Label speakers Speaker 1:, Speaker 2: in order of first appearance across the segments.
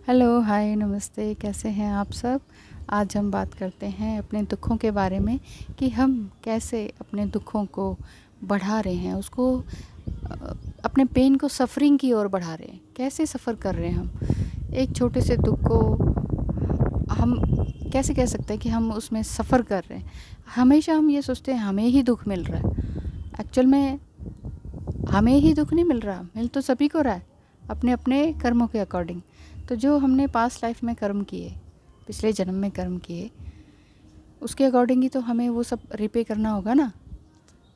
Speaker 1: Hello, हाय, नमस्ते, कैसे हैं आप सब? आज हम बात करते हैं अपने दुखों के बारे में कि हम कैसे अपने दुखों को बढ़ा रहे हैं, उसको अपने पेन को सफ़रिंग की ओर बढ़ा रहे हैं। कैसे सफ़र कर रहे हैं हम? एक छोटे से दुख को हम कैसे कह सकते हैं कि हम उसमें सफ़र कर रहे हैं? हमेशा हम ये सोचते हैं हमें ही दुख मिल रहा है। एक्चुअल में हमें ही दुख नहीं मिल रहा, मिल तो सभी को रहा है, अपने अपने कर्मों के अकॉर्डिंग। तो जो हमने पास्ट लाइफ में कर्म किए, पिछले जन्म में कर्म किए, उसके अकॉर्डिंग ही तो हमें वो सब रिपे करना होगा ना।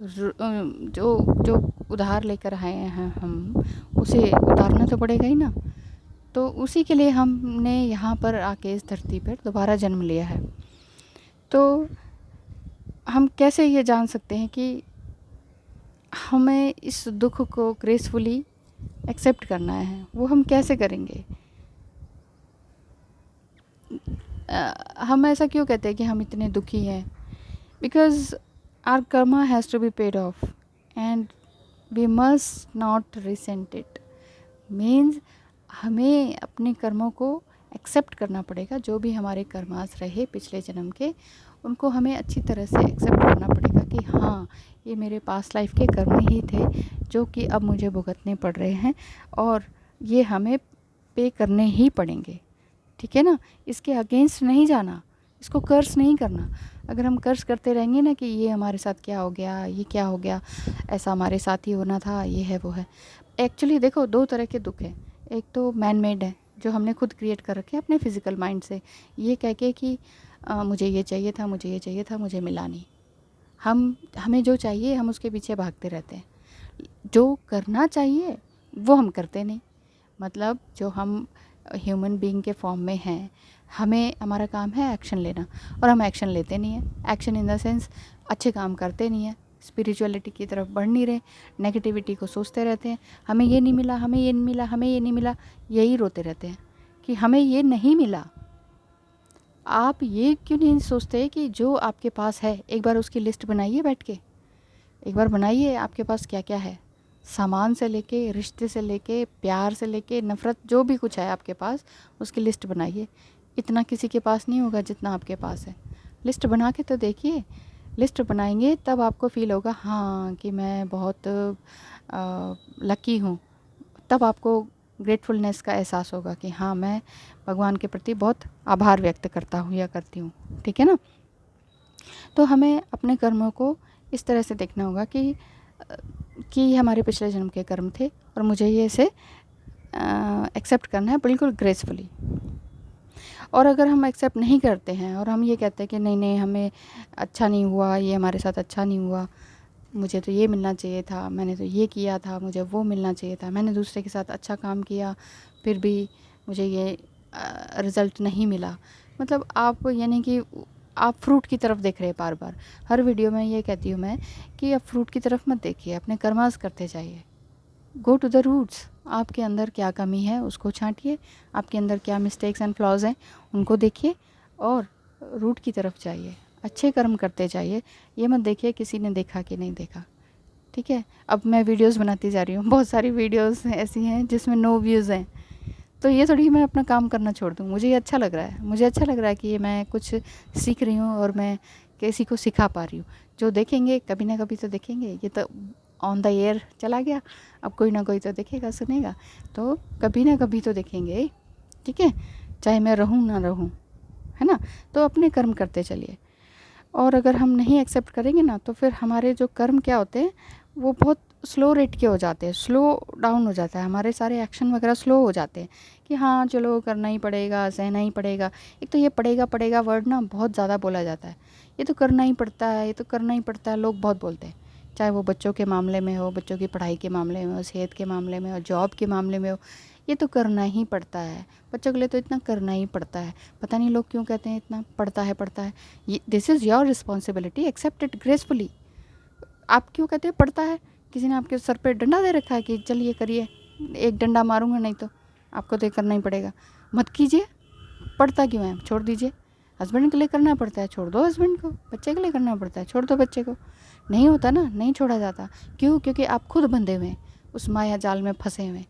Speaker 1: जो जो उधार लेकर आए हैं हम, उसे उतारना तो पड़ेगा ही ना। तो उसी के लिए हमने यहाँ पर आके इस धरती पर दोबारा जन्म लिया है। तो हम कैसे ये जान सकते हैं कि हमें इस दुख को ग्रेसफुली एक्सेप्ट करना है? वो हम कैसे करेंगे? हम ऐसा क्यों कहते हैं कि हम इतने दुखी हैं? Because our karma has to be paid off and we must not resent it. Means हमें अपने कर्मों को एक्सेप्ट करना पड़ेगा। जो भी हमारे कर्मास रहे पिछले जन्म के, उनको हमें अच्छी तरह से एक्सेप्ट करना पड़ेगा कि हाँ, ये मेरे पास्ट लाइफ के कर्म ही थे जो कि अब मुझे भुगतने पड़ रहे हैं और ये हमें पे करने ही पड़ेंगे। ठीक है ना? इसके अगेंस्ट नहीं जाना, इसको कर्स नहीं करना। अगर हम कर्स करते रहेंगे ना कि ये हमारे साथ क्या हो गया, ये क्या हो गया, ऐसा हमारे साथ ही होना था, ये है वो है। एक्चुअली देखो, दो तरह के दुख हैं। एक तो मैन मेड है, जो हमने खुद क्रिएट कर रखे हैं अपने फिजिकल माइंड से, ये कह के कि मुझे ये चाहिए था, मुझे ये चाहिए था, मुझे मिला नहीं। हमें जो चाहिए हम उसके पीछे भागते रहते हैं। जो करना चाहिए वो हम करते नहीं। मतलब जो हम ह्यूमन बीइंग के फॉर्म में हैं, हमें हमारा काम है एक्शन लेना, और हम एक्शन लेते नहीं हैं। एक्शन इन द सेंस अच्छे काम करते नहीं हैं, स्पिरिचुअलिटी की तरफ बढ़ नहीं रहे, नेगेटिविटी को सोचते रहते हैं। हमें ये नहीं मिला, हमें ये नहीं मिला, हमें ये नहीं मिला, यही रोते रहते हैं कि हमें ये नहीं मिला। आप ये क्यों नहीं सोचते कि जो आपके पास है, एक बार उसकी लिस्ट बनाइए बैठ के। एक बार बनाइए आपके पास क्या क्या है, सामान से लेके, रिश्ते से लेके, प्यार से लेके, नफ़रत, जो भी कुछ है आपके पास, उसकी लिस्ट बनाइए। इतना किसी के पास नहीं होगा जितना आपके पास है। लिस्ट बना के तो देखिए। लिस्ट बनाएंगे तब आपको फ़ील होगा हाँ कि मैं बहुत लकी हूँ। तब आपको ग्रेटफुलनेस का एहसास होगा कि हाँ, मैं भगवान के प्रति बहुत आभार व्यक्त करता हूँ या करती हूँ। ठीक है ना? तो हमें अपने कर्मों को इस तरह से देखना होगा कि हमारे पिछले जन्म के कर्म थे और मुझे ये इसे एक्सेप्ट करना है बिल्कुल ग्रेसफुली। और अगर हम एक्सेप्ट नहीं करते हैं और हम ये कहते हैं कि नहीं नहीं, हमें अच्छा नहीं हुआ, ये हमारे साथ अच्छा नहीं हुआ, मुझे तो ये मिलना चाहिए था, मैंने तो ये किया था, मुझे वो मिलना चाहिए था, मैंने दूसरे के साथ अच्छा काम किया, फिर भी मुझे ये रिज़ल्ट नहीं मिला। मतलब आप यानी कि आप फ्रूट की तरफ देख रहे हैं बार बार। हर वीडियो में ये कहती हूँ मैं कि आप फ्रूट की तरफ मत देखिए, अपने कर्मास करते जाइए। Go to the roots. आपके अंदर क्या कमी है उसको छांटिए, आपके अंदर क्या मिस्टेक्स एंड फ्लॉज हैं उनको देखिए और रूट की तरफ जाइए। अच्छे कर्म करते जाइए। ये मत देखिए किसी ने देखा कि नहीं देखा। ठीक है? अब मैं वीडियोस बनाती जा रही हूँ, बहुत सारी वीडियोस ऐसी हैं जिसमें नो व्यूज़ हैं, तो ये थोड़ी मैं अपना काम करना छोड़ दूँ। मुझे ये अच्छा लग रहा है, मुझे अच्छा लग रहा है कि ये मैं कुछ सीख रही हूँ और मैं किसी को सिखा पा रही हूँ। जो देखेंगे कभी ना कभी तो देखेंगे, ये तो ऑन द एयर चला गया, अब कोई ना कोई तो देखेगा, सुनेगा, तो कभी ना कभी तो देखेंगे। ठीक है? चाहे मैं रहूँ ना रहूँ, है ना? तो अपने कर्म करते चलिए। और अगर हम नहीं एक्सेप्ट करेंगे ना, तो फिर हमारे जो कर्म क्या होते हैं वो बहुत स्लो रेट के हो जाते हैं, स्लो डाउन हो जाता है, हमारे सारे एक्शन वगैरह स्लो हो जाते हैं कि हाँ चलो करना ही पड़ेगा, सहना ही पड़ेगा। एक तो ये पड़ेगा पड़ेगा वर्ड ना बहुत ज़्यादा बोला जाता है। ये तो करना ही पड़ता है, ये तो करना ही पड़ता है, लोग बहुत बोलते हैं। चाहे वो बच्चों के मामले में हो, बच्चों की पढ़ाई के मामले में हो, सेहत के मामले में हो, जॉब के मामले में हो, ये तो करना ही पड़ता है। बच्चों के लिए तो इतना करना ही पड़ता है। पता नहीं लोग क्यों कहते हैं इतना पड़ता है पड़ता है। ये this is your responsibility, accept it gracefully. आप क्यों कहते हैं पड़ता है? किसी ने आपके सर पे डंडा दे रखा है कि चलिए करिए, एक डंडा मारूंगा नहीं तो आपको तो ये करना ही पड़ेगा। मत कीजिए। पड़ता क्यों है? छोड़ दीजिए। हस्बैंड के लिए करना पड़ता है, छोड़ दो हस्बैंड को। बच्चे के लिए करना पड़ता है, छोड़ दो बच्चे को। नहीं होता ना, नहीं छोड़ा जाता। क्यों? क्योंकि आप खुद बंधे हुए हैं, उस माया जाल में फंसे हुए हैं।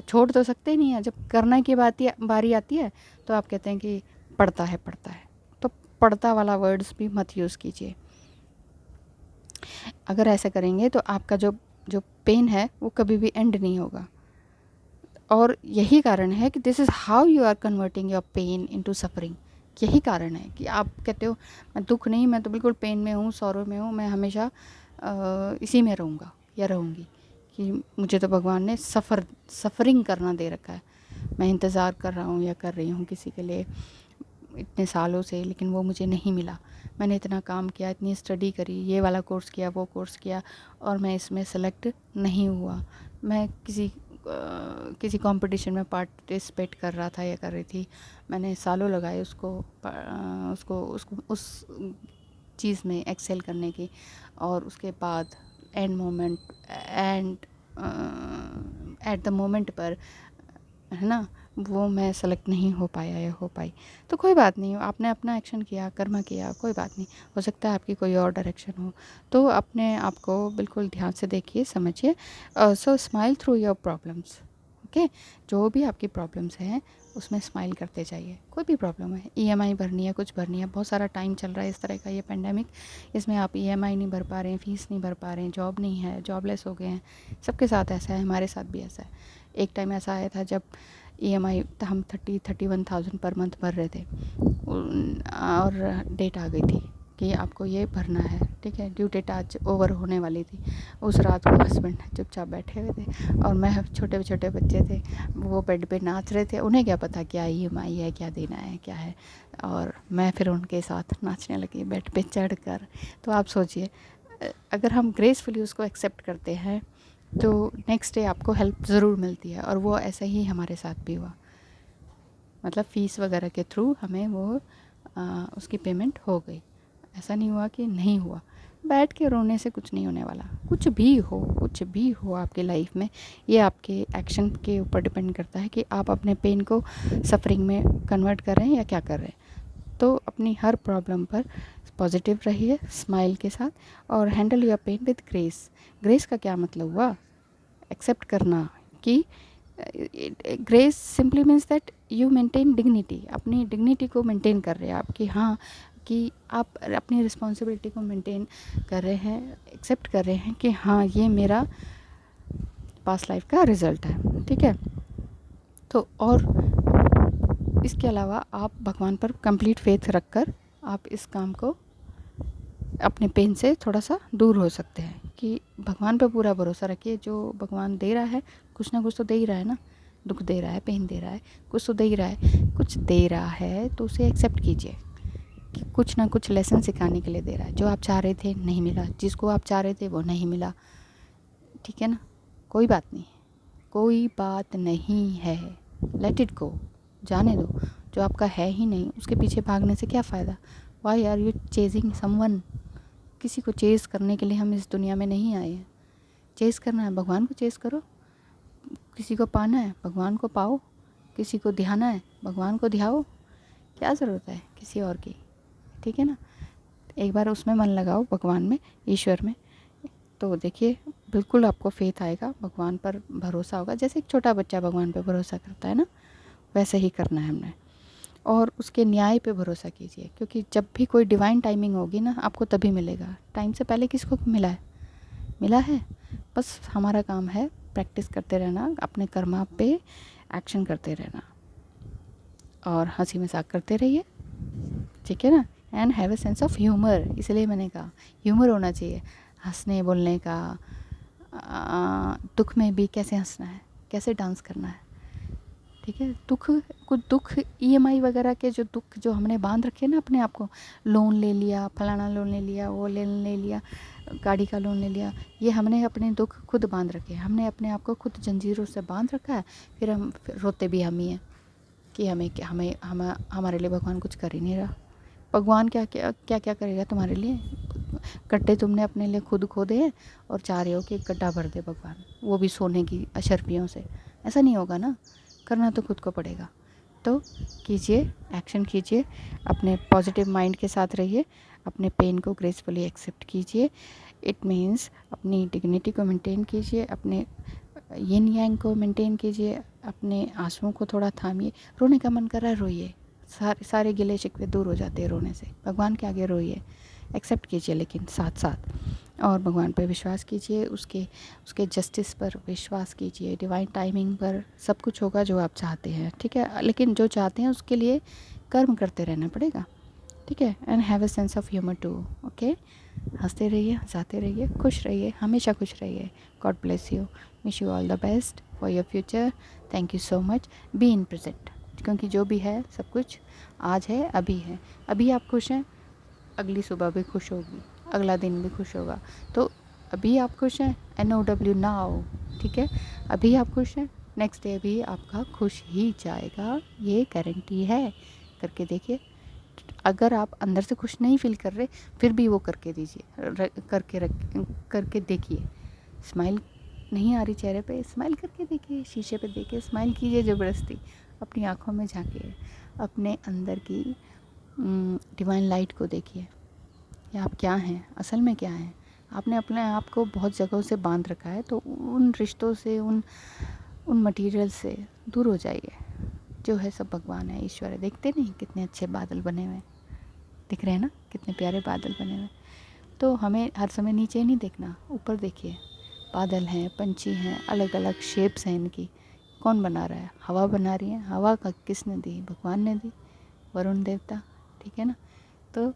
Speaker 1: छोड़ तो सकते नहीं है। जब करना की बारी आती है तो आप कहते हैं कि पढ़ता है पढ़ता है। तो पढ़ता वाला वर्ड्स भी मत यूज़ कीजिए। अगर ऐसा करेंगे तो आपका जो जो पेन है वो कभी भी एंड नहीं होगा। और यही कारण है कि this is how you are converting your pain into suffering. यही कारण है कि आप कहते हो मैं दुख नहीं, मैं तो बिल्कुल पेन में हूँ, सॉरो में हूँ, मैं हमेशा इसी में रहूँगा या रहूँगी, कि मुझे तो भगवान ने सफ़रिंग करना दे रखा है। मैं इंतज़ार कर रहा हूँ या कर रही हूँ किसी के लिए इतने सालों से, लेकिन वो मुझे नहीं मिला। मैंने इतना काम किया, इतनी स्टडी करी, ये वाला कोर्स किया, वो कोर्स किया, और मैं इसमें सेलेक्ट नहीं हुआ। मैं किसी कंपटीशन में पार्टिसिपेट कर रहा था या कर रही थी, मैंने सालों लगाए उसको उस चीज़ में एक्सेल करने की, और उसके बाद एंड एट द मोमेंट पर, है ना, वो मैं सेलेक्ट नहीं हो पाया या हो पाई। तो कोई बात नहीं, आपने अपना एक्शन किया, कर्म किया, कोई बात नहीं। हो सकता है आपकी कोई और डायरेक्शन हो। तो अपने आप को बिल्कुल ध्यान से देखिए, समझिए। सो smile through your problems. Okay, जो भी आपकी प्रॉब्लम्स हैं उसमें स्माइल करते जाइए। कोई भी प्रॉब्लम है, ईएमआई भरनी है, कुछ भरनी है, बहुत सारा टाइम चल रहा है इस तरह का ये पेंडेमिक, इसमें आप ईएमआई नहीं भर पा रहे हैं, फ़ीस नहीं भर पा रहे हैं, जॉब नहीं है, जॉबलेस हो गए हैं। सबके साथ ऐसा है, हमारे साथ भी ऐसा है। एक टाइम ऐसा आया था जब ईएमआई हम 31,000 पर मंथ भर रहे थे, और डेट आ गई थी कि आपको ये भरना है, ठीक है। ड्यू डेट आज ओवर होने वाली थी। उस रात को हस्बैंड चुपचाप बैठे हुए थे, और मैं, छोटे छोटे बच्चे थे, वो बेड पे नाच रहे थे, उन्हें क्या पता क्या ईएमआई है, क्या देना है, क्या है। और मैं फिर उनके साथ नाचने लगी बेड पे चढ़ कर। तो आप सोचिए, अगर हम ग्रेसफुली उसको एक्सेप्ट करते हैं तो नेक्स्ट डे आपको हेल्प ज़रूर मिलती है। और वो ऐसा ही हमारे साथ भी हुआ, मतलब फ़ीस वगैरह के थ्रू हमें वो उसकी पेमेंट हो गई। ऐसा नहीं हुआ कि नहीं हुआ। बैठ के रोने से कुछ नहीं होने वाला। कुछ भी हो आपकी लाइफ में, ये आपके एक्शन के ऊपर डिपेंड करता है कि आप अपने पेन को सफरिंग में कन्वर्ट कर रहे हैं या क्या कर रहे हैं। तो अपनी हर प्रॉब्लम पर पॉजिटिव रहिए, स्माइल के साथ, और handle your pain with grace. Grace का क्या मतलब हुआ? एक्सेप्ट करना कि grace simply means that you maintain dignity. अपनी डिग्निटी को मेंटेन कर रहे हैं आप, कि हाँ, कि आप अपनी रिस्पॉन्सिबिलिटी को मेंटेन कर रहे हैं, एक्सेप्ट कर रहे हैं कि हाँ, ये मेरा पास्ट लाइफ का रिज़ल्ट है, ठीक है। तो और इसके अलावा आप भगवान पर कंप्लीट फेथ रखकर आप इस काम को, अपने पेन से थोड़ा सा दूर हो सकते हैं। कि भगवान पे पूरा भरोसा रखिए, जो भगवान दे रहा है कुछ ना कुछ तो दे ही रहा है ना। दुख दे रहा है, पेन दे रहा है, कुछ तो दे ही रहा है। कुछ दे रहा है तो उसे एक्सेप्ट कीजिए कि कुछ ना कुछ लेसन सिखाने के लिए दे रहा है। जो आप चाह रहे थे नहीं मिला, जिसको आप चाह रहे थे वो नहीं मिला, ठीक है ना। कोई बात नहीं, कोई बात नहीं है, लेट इट गो, जाने दो। जो आपका है ही नहीं उसके पीछे भागने से क्या फ़ायदा? Why are you chasing someone? किसी को चेज़ करने के लिए हम इस दुनिया में नहीं आए हैं। चेज़ करना है, भगवान को चेज़ करो। किसी को पाना है, भगवान को पाओ। किसी को ध्याना है, भगवान को ध्याओ। क्या ज़रूरत है किसी और की, ठीक है ना। एक बार उसमें मन लगाओ, भगवान में, ईश्वर में, तो देखिए बिल्कुल आपको फेथ आएगा, भगवान पर भरोसा होगा। जैसे एक छोटा बच्चा भगवान पर भरोसा करता है ना, वैसे ही करना है हमने। और उसके न्याय पे भरोसा कीजिए, क्योंकि जब भी कोई डिवाइन टाइमिंग होगी ना, आपको तभी मिलेगा। टाइम से पहले किसको मिला है? मिला है। बस हमारा काम है प्रैक्टिस करते रहना, अपने कर्मा पे एक्शन करते रहना, और हंसी मजाक करते रहिए, ठीक है ना। And have a sense of humour, इसलिए मैंने कहा ह्यूमर होना चाहिए हंसने बोलने का। दुख में भी कैसे हंसना है, कैसे डांस करना है, ठीक है। कुछ दुख ईएमआई वगैरह के जो दुख जो हमने बांध रखे ना अपने आप को, लोन ले लिया, फलाना लोन ले लिया, वो लोन ले लिया, गाड़ी का लोन ले लिया, ये हमने अपने दुख खुद बांध रखे हैं। हमने अपने आप को खुद जंजीरों से बांध रखा है। फिर रोते भी हम ही हैं कि हमारे लिए भगवान कुछ कर ही नहीं रहा। भगवान क्या क्या क्या क्या करेगा तुम्हारे लिए? गड्ढे तुमने अपने लिए खुद खोदे हैं, और चाह रहे हो कि गड्ढा भर दे भगवान, वो भी सोने की अशर्फियों से। ऐसा नहीं होगा ना, करना तो खुद को पड़ेगा। तो कीजिए, एक्शन कीजिए, अपने पॉजिटिव माइंड के साथ रहिए, अपने पेन को ग्रेसफुली एक्सेप्ट कीजिए। इट मीन्स अपनी डिग्निटी को मेंटेन कीजिए, अपने यिन यांग को मेंटेन कीजिए, अपने आंसुओं को थोड़ा थामिए। रोने का मन कर रहा है, रोइए, सारे गिले शिकवे दूर हो जाते हैं रोने से। भगवान के आगे रोइए, एक्सेप्ट कीजिए लेकिन साथ साथ, और भगवान पर विश्वास कीजिए, उसके जस्टिस पर विश्वास कीजिए, डिवाइन टाइमिंग पर सब कुछ होगा जो आप चाहते हैं, ठीक है। लेकिन जो चाहते हैं उसके लिए कर्म करते रहना पड़ेगा, ठीक है। And have a sense of humour too, okay. हंसते रहिए, हंसाते रहिए, खुश रहिए, हमेशा खुश रहिए। God bless you, wish you all the best for your future. Thank you so much. Be in present, क्योंकि जो भी है सब कुछ आज है, अभी है। अभी आप खुश हैं, अगली सुबह भी खुश होगी, अगला दिन भी खुश होगा। तो अभी आप खुश हैं, NOW नाउ, ठीक है। अभी आप खुश हैं, नेक्स्ट डे भी आपका खुश ही जाएगा, ये गारंटी है। करके देखिए। अगर आप अंदर से खुश नहीं फील कर रहे, फिर भी वो करके दीजिए, करके देखिए। स्माइल नहीं आ रही चेहरे पे, स्माइल करके देखिए, शीशे पे देखिए, स्माइल कीजिए ज़बरदस्ती, अपनी आँखों में झाँकिए, अपने अंदर की डिवाइन लाइट को देखिए, या आप क्या हैं, असल में क्या हैं। आपने अपने आप को बहुत जगहों से बांध रखा है, तो उन रिश्तों से, उन मटीरियल से दूर हो जाइए। जो है सब भगवान है, ईश्वर है। देखते नहीं कितने अच्छे बादल बने हुए हैं, दिख रहे हैं ना, कितने प्यारे बादल बने हुए। तो हमें हर समय नीचे नहीं देखना, ऊपर देखिए। बादल हैं, पंछी हैं, अलग अलग शेप्स हैं इनकी। कौन बना रहा है? हवा बना रही है। हवा का किसने दी? भगवान ने दी, वरुण देवता, ठीक है ना। तो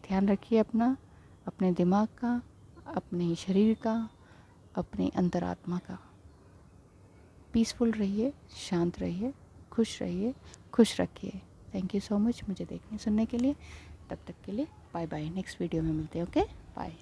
Speaker 1: ध्यान रखिए अपना, अपने दिमाग का, अपने शरीर का, अपनी अंतरात्मा का। पीसफुल रहिए, शांत रहिए, खुश रहिए, खुश रखिए। थैंक यू सो मच मुझे देखने सुनने के लिए। तब तक के लिए बाय बाय। नेक्स्ट वीडियो में मिलते हैं, ओके बाय।